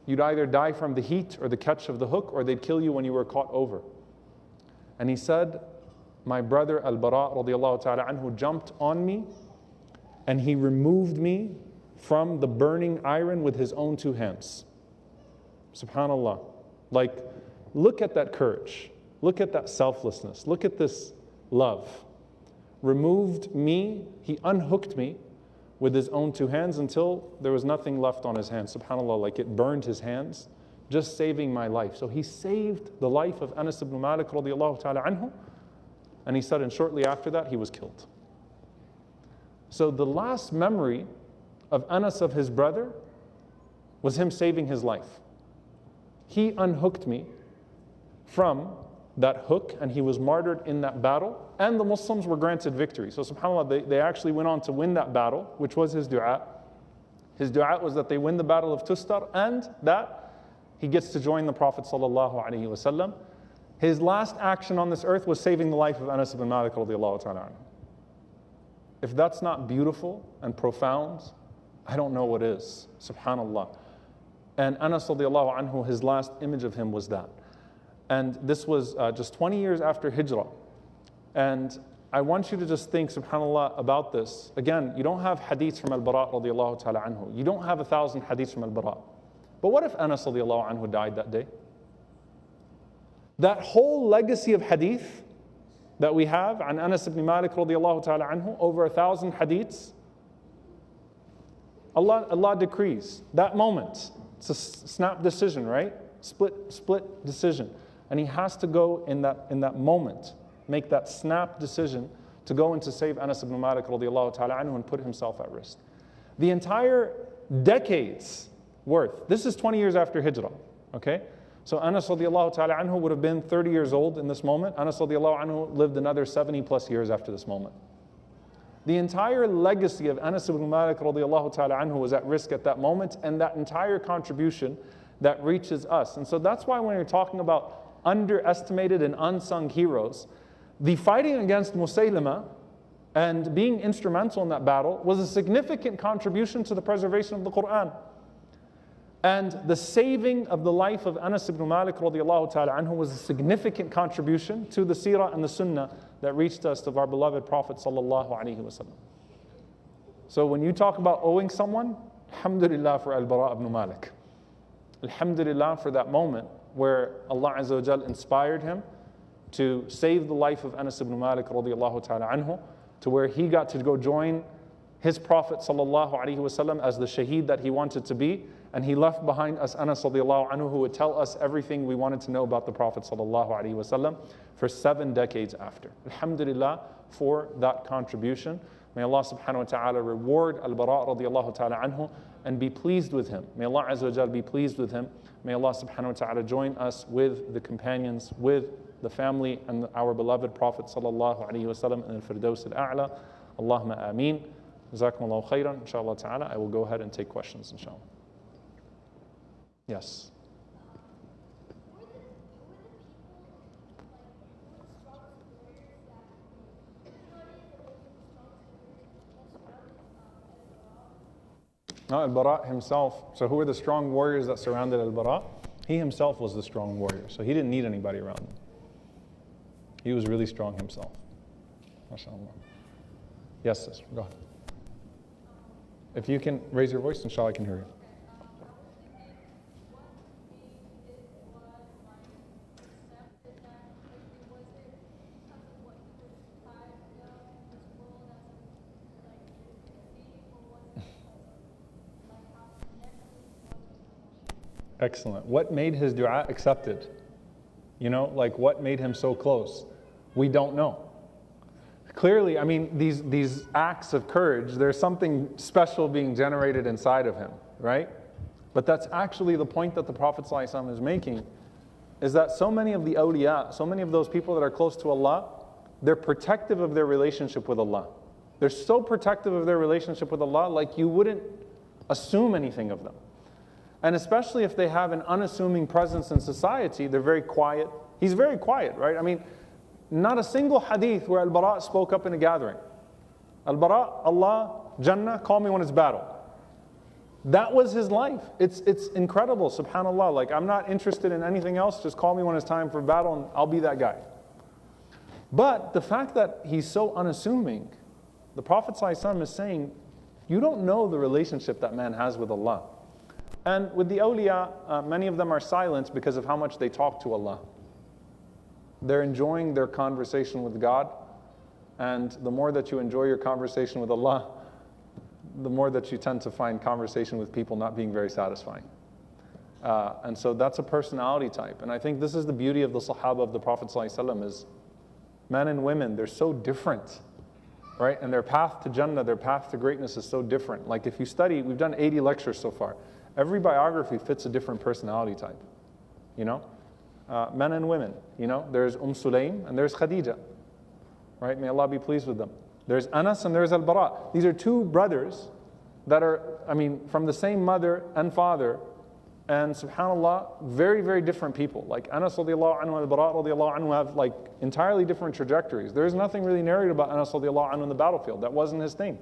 You'd either die from the heat or the catch of the hook, or they'd kill you when you were caught over. And he said, my brother Al-Barāʼ radiyallahu ta'ala anhu jumped on me, and he removed me from the burning iron with his own two hands. SubhanAllah. Like, look at that courage. Look at that selflessness. Look at this love. Removed me, he unhooked me with his own two hands until there was nothing left on his hands. SubhanAllah, like it burned his hands, just saving my life. So he saved the life of Anas ibn Malik radiyallahu ta'ala anhu. And he said, and shortly after that, he was killed. So the last memory of Anas of his brother was him saving his life. He unhooked me from that hook, and he was martyred in that battle, and the Muslims were granted victory. So subhanAllah, they actually went on to win that battle, which was his dua. His dua was that they win the battle of Tustar, and that he gets to join the Prophet sallallahu alaihi wasallam. His last action on this earth was saving the life of Anas ibn Malik radiyallahu ta'ala anhu. If that's not beautiful and profound, I don't know what is. SubhanAllah. And Anas radiyallahu anhu, his last image of him was that. And this was just 20 years after Hijrah. And I want you to just think, subhanAllah, about this. Again, you don't have hadiths from Al-Barāʼ radiyallahu ta'ala anhu. You don't have 1,000 hadiths from Al-Barāʼ. But what if Anas radiyallahu anhu died that day? That whole legacy of hadith that we have on Anas ibn Malik radiyallahu ta'ala anhu, over 1,000 hadiths, Allah decrees that moment. It's a snap decision, right? Split decision. And he has to go in that moment, make that snap decision to go and to save Anas ibn Malik radiyallahu ta'ala anhu and put himself at risk. The entire decades worth, this is 20 years after Hijrah, okay? So Anas radiyallahu ta'ala anhu would have been 30 years old in this moment. Anas radiyallahu anhu lived another 70 plus years after this moment. The entire legacy of Anas ibn Malik radiyallahu ta'ala anhu was at risk at that moment, and that entire contribution that reaches us. And so that's why when you're talking about underestimated and unsung heroes, the fighting against Musaylima and being instrumental in that battle was a significant contribution to the preservation of the Quran. And the saving of the life of Anas ibn Malik radiyallahu ta'ala anhu was a significant contribution to the seerah and the sunnah that reached us of our beloved Prophet sallallahu alaihi wasallam. So when you talk about owing someone, alhamdulillah for Al-Barāʼ ibn Mālik. Alhamdulillah for that moment where Allah Azza wa Jal inspired him to save the life of Anas ibn Malik radiyallahu ta'ala anhu, to where he got to go join his Prophet ﷺ as the shaheed that he wanted to be, and he left behind us Anas radiallahu anhu, who would tell us everything we wanted to know about the Prophet ﷺ for 7 decades after. Alhamdulillah for that contribution. May Allah subhanahu wa ta'ala reward Al-Barāʼ radiallahu ta'ala anhu and be pleased with him. May Allah azza wa jal be pleased with him. May Allah subhanahu wa ta'ala join us with the companions, with the family and our beloved Prophet sallallahu alayhi wa sallam in al-Firdaus al-A'la. Allahumma ameen. Jazakumullahu khairan. Inshallah ta'ala, I will go ahead and take questions, inshallah. Yes. No, Al-Barāʼ himself, so who were the strong warriors that surrounded Al-Barāʼ? He himself was the strong warrior, so he didn't need anybody around him. He was really strong himself. MashaAllah. Yes, sister, go ahead. If you can raise your voice, inshallah I can hear you. Excellent. What made his dua accepted? You know, like what made him so close? We don't know. Clearly, I mean, these acts of courage, there's something special being generated inside of him, right? But that's actually the point that the Prophet ﷺ is making, is that so many of the awliya, so many of those people that are close to Allah, they're protective of their relationship with Allah. They're so protective of their relationship with Allah, like you wouldn't assume anything of them. And especially if they have an unassuming presence in society, they're very quiet. He's very quiet, right? I mean, not a single hadith where Al-Barāʼ spoke up in a gathering. Al-Barāʼ, Allah, Jannah, call me when it's battle. That was his life. It's incredible, subhanAllah. Like, I'm not interested in anything else, just call me when it's time for battle and I'll be that guy. But the fact that he's so unassuming, the Prophet ﷺ is saying, you don't know the relationship that man has with Allah. And with the awliya, many of them are silent because of how much they talk to Allah. They're enjoying their conversation with God, and the more that you enjoy your conversation with Allah, the more that you tend to find conversation with people not being very satisfying. And so that's a personality type. And I think this is the beauty of the Sahaba of the Prophet ﷺ, is men and women, they're so different, right? And their path to Jannah, their path to greatness is so different. Like if you study, we've done 80 lectures so far. Every biography fits a different personality type, you know? Men and women, you know? There's Sulaym and there's Khadija, right? May Allah be pleased with them. There's Anas and there's Al-Barāʼ. These are two brothers that are, I mean, from the same mother and father, and subhanAllah, very, very different people. Like Anas radiallahu anhu and Al-Barāʼ radiallahu anhu have like entirely different trajectories. There's nothing really narrated about Anas radiallahu anhu in the battlefield. That wasn't his thing.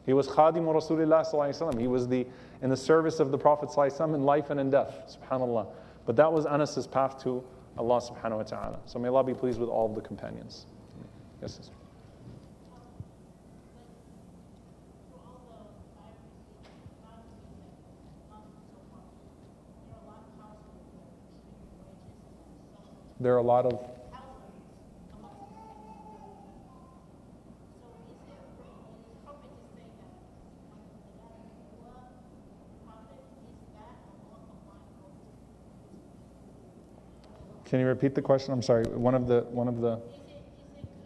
He was Khadimu Rasulillah sallallahu alayhi wa sallam. He was in the service of the Prophet sallallahu alayhi wa sallam in life and in death, subhanAllah. But that was Anas's path to Allah subhanahu wa ta'ala. So may Allah be pleased with all of the companions. Yes, sister. There are a lot of Can you repeat the question? I'm sorry. One of the.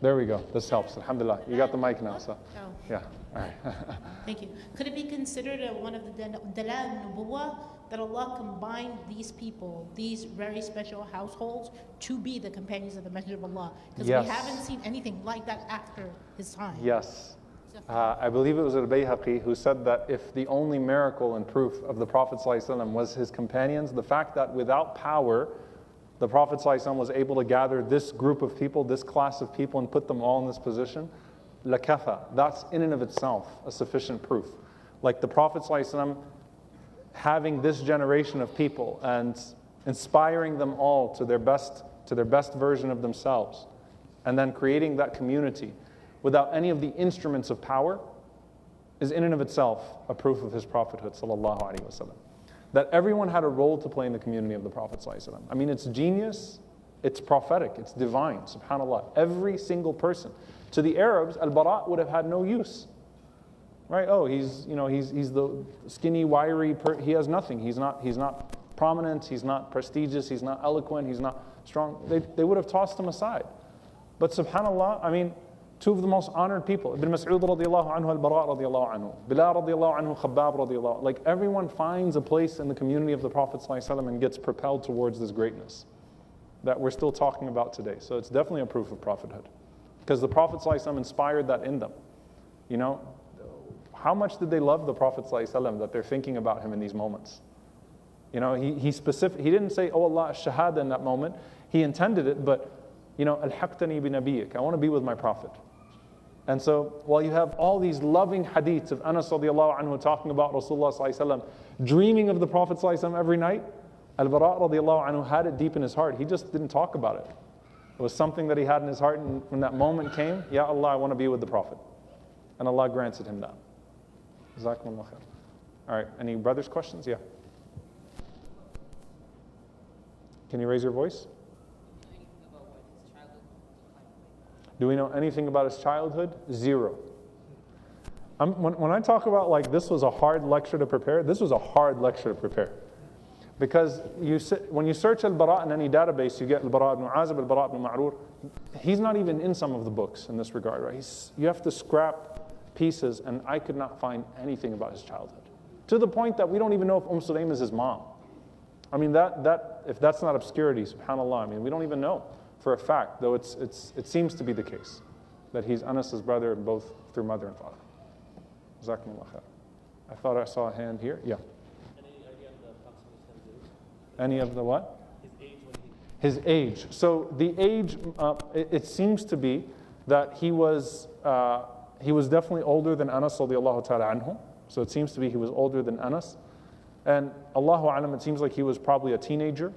There we go. This helps. Alhamdulillah. You got the mic now, so. Oh. Yeah. All right. Thank you. Could it be considered one of the dalal nubuwwah that Allah combined these people, these very special households, to be the companions of the Messenger of Allah? Because Yes. we haven't seen anything like that after his time. Yes. I believe it was Al-Bayhaqi who said that if the only miracle and proof of the Prophet ﷺ was his companions, the fact that without power, the Prophet ﷺ was able to gather this group of people, this class of people, and put them all in this position, lakafa. That's in and of itself a sufficient proof. Like the Prophet ﷺ having this generation of people and inspiring them all to their best version of themselves, and then creating that community without any of the instruments of power is in and of itself a proof of his prophethood, sallallahu alaihi wasallam. That everyone had a role to play in the community of the Prophet ﷺ. I mean, it's genius, it's prophetic, it's divine, subhanAllah. Every single person. To the Arabs, Al-Barāʼ would have had no use. right? Oh, he's the skinny, wiry. He has nothing. He's not prominent. He's not prestigious. He's not eloquent. He's not strong. They would have tossed him aside. But subhanallah, I mean, two of the most honored people, Ibn Mas'ud radiallahu anhu, al-Barāʼ radiallahu anhu, Bilal radiallahu anhu, Khabbab radiallahu anhu. Like everyone finds a place in the community of the Prophet ﷺ and gets propelled towards this greatness that we're still talking about today. So it's definitely a proof of prophethood. Because the Prophet ﷺ inspired that in them. You know, how much did they love the Prophet ﷺ that they're thinking about him in these moments? You know, he didn't say, oh Allah, shahada in that moment. He intended it, but you know, al-haqtani bi nabiyyik, I want to be with my Prophet. And so, while you have all these loving hadiths of Anas radiallahu anhu talking about Rasulullah sallallahu alaihi wasallam, dreaming of the Prophet sallallahu alaihi wasallam every night, Al-Barāʼ radiallahu anhu had it deep in his heart. He just didn't talk about it. It was something that he had in his heart, and when that moment came, Ya Allah, I want to be with the Prophet. And Allah granted him that. Jazakumullah khair. All right, any brothers' questions? Yeah. Can you raise your voice? Do we know anything about his childhood? Zero. When I talk about like this was a hard lecture to prepare, this was a hard lecture to prepare. Because when you search Al-Barāʼ in any database, you get Al-Barāʼ ibn Āzib, Al-Barāʼ ibn Ma'rūr. He's not even in some of the books in this regard, right? You have to scrap pieces, and I could not find anything about his childhood. To the point that we don't even know if Sulaym is his mom. I mean, if that's not obscurity, subhanAllah, I mean, we don't even know for a fact, though it seems to be the case, that he's Anas's brother both through mother and father. Jazakumullah khair. I thought I saw a hand here. Yeah. Any idea of the approximate age? Any of the what? His age when His age. So the age, it seems to be that he was definitely older than Anas radiallahu ta'ala anhu. So it seems to be he was older than Anas. And Allahu alam, it seems like he was probably a teenager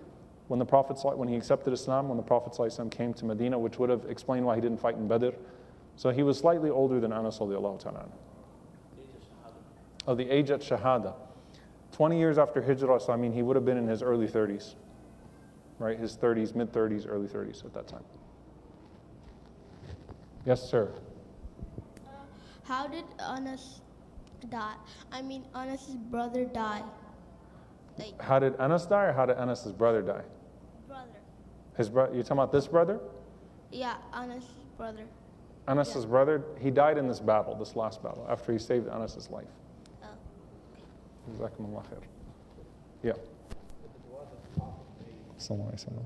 when he accepted Islam, when the Prophet ﷺ came to Medina, which would have explained why he didn't fight in Badr. So he was slightly older than Anas radiallahu ta'ala anhu. Oh, the age at Shahada. 20 years after Hijrah, so I mean he would have been in his early 30s. Right, his 30s, mid-30s, early 30s at that time. Yes, sir. How did Anas die? I mean, Anas's brother die. Like, How did Anas die, or how did Anas's brother die? brother. His brother. You're talking about this brother? Yeah, Anas's brother. Anas's brother. He died in this battle, this last battle, after he saved Anas's life. Oh. Jazakumullah khair. Yeah. Sallallahu Alaihi Wasallam.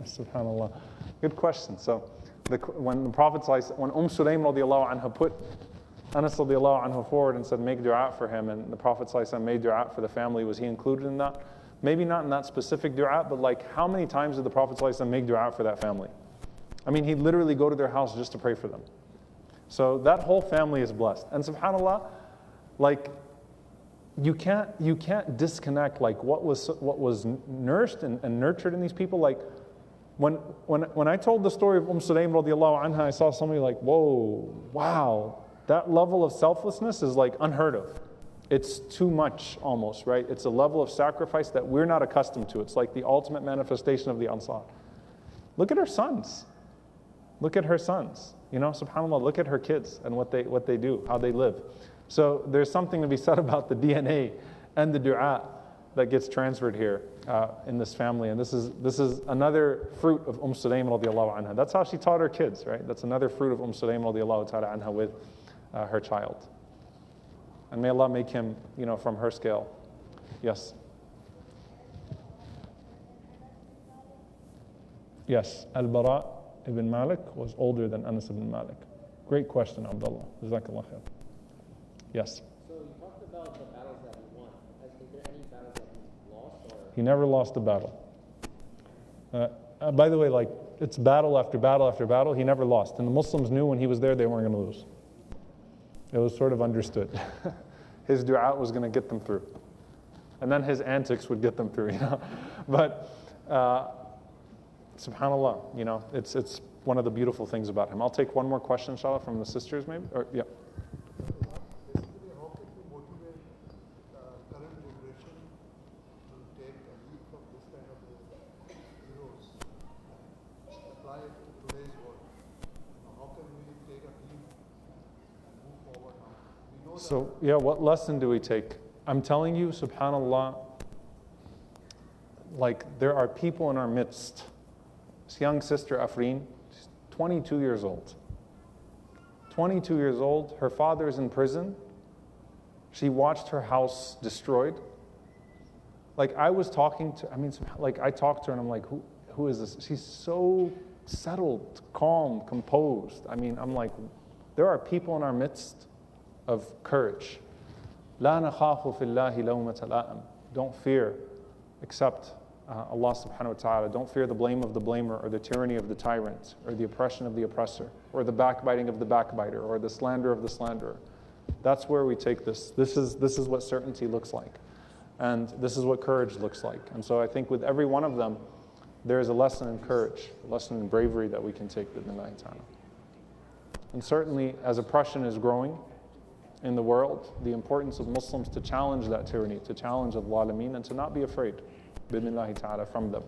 Subhanallah. Good question. So, when the Prophet, when Sulaym radiallahu anha put Anas radiallahu anhu forward and said, make dua for him, and the Prophet made dua for the family, was he included in that? Maybe not in that specific dua, but like how many times did the Prophet make dua for that family? I mean, he'd literally go to their house just to pray for them. So that whole family is blessed. And subhanallah, like you can't disconnect like what was nourished and nurtured in these people. Like when I told the story of Sulaym radiallahu anha, I saw somebody like, whoa, wow, that level of selflessness is like unheard of. It's too much almost, right? It's a level of sacrifice that we're not accustomed to. It's like the ultimate manifestation of the Ansar. Look at her sons. Look at her sons. You know, subhanAllah, look at her kids and what they do, how they live. So there's something to be said about the DNA and the dua that gets transferred here in this family. And this is another fruit of Sulaym radiallahu anha. That's how she taught her kids, right? That's another fruit of Sulaym radiallahu ta'ala anha with her child. And may Allah make him, you know, from her scale. Yes. Yes, Al-Barāʼ ibn Mālik was older than Anas ibn Malik. Great question, Abdullah. Jazakallah khair. Yes. So you talked about the battles that he won. Is there any battles that he lost? Or? He never lost a battle. By the way, like it's battle after battle after battle. He never lost. And the Muslims knew when he was there they weren't going to lose. It was sort of understood. His dua was going to get them through. And then his antics would get them through, you know. But subhanAllah, you know, it's one of the beautiful things about him. I'll take one more question, inshallah, from the sisters maybe. Or, yeah. Basically, how can we motivate current generation to take a leap from this kind of heroes, apply it to today's world? How can we So, yeah, what lesson do we take? I'm telling you, subhanAllah, like there are people in our midst. This young sister, Afreen, she's 22 years old. 22 years old, her father is in prison. She watched her house destroyed. Like I was talking to, I talked to her and I'm like, who is this? She's so settled, calm, composed. I'm like, there are people in our midst of courage. لا نخاف في الله لومة لائم. Don't fear except Allah subhanahu wa ta'ala. Don't fear the blame of the blamer or the tyranny of the tyrant or the oppression of the oppressor or the backbiting of the backbiter or the slander of the slanderer. That's where we take this. This is what certainty looks like. And this is what courage looks like. And so I think with every one of them, there is a lesson in courage, a lesson in bravery that we can take with Allah ta'ala. And certainly as oppression is growing in the world, the importance of Muslims to challenge that tyranny, to challenge al-Zalimeen, and to not be afraid, bi-idhnillahi ta'ala, from them.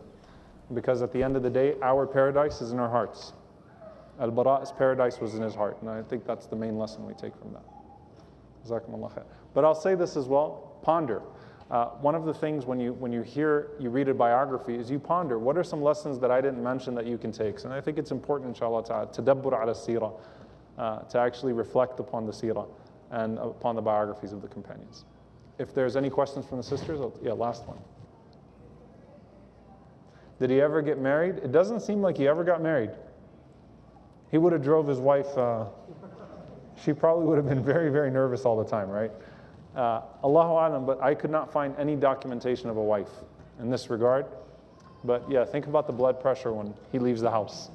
Because at the end of the day, our paradise is in our hearts. Al-Barā's paradise was in his heart. And I think that's the main lesson we take from that. Jazakumullah khair. But I'll say this as well, ponder. One of the things when you read a biography is you ponder, what are some lessons that I didn't mention that you can take? And I think it's important, inshallah ta'ala, tadabbur ala seerah, to actually reflect upon the seerah and upon the biographies of the companions. If there's any questions from the sisters, last one. Did he ever get married? It doesn't seem like he ever got married. He would have drove his wife, she probably would have been very, very nervous all the time, right? Allahu Alam, but I could not find any documentation of a wife in this regard. But yeah, think about the blood pressure when he leaves the house.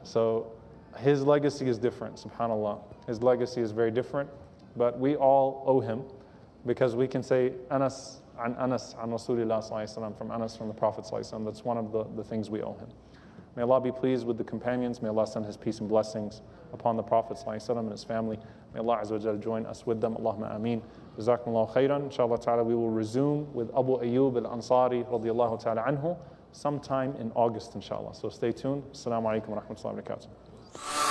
So his legacy is different, subhanAllah. His legacy is very different, but we all owe him because we can say Anas an Rasulillah sallallahu alaihi wasallam, from Anas, from the Prophet sallallahu alaihi wasallam. That's one of the things we owe him. May Allah be pleased with the companions. May Allah send His peace and blessings upon the Prophet ﷺ and his family. May Allah Azza wa Jalla join us with them. Allahumma ameen. Jazakumullahu khairan. Inshallah ta'ala, we will resume with Abu Ayyub al-Anṣārī radiyallahu ta'ala anhu sometime in August, inshallah. So stay tuned. Assalamu alaikum wa rahmatullahi wa barakatuh.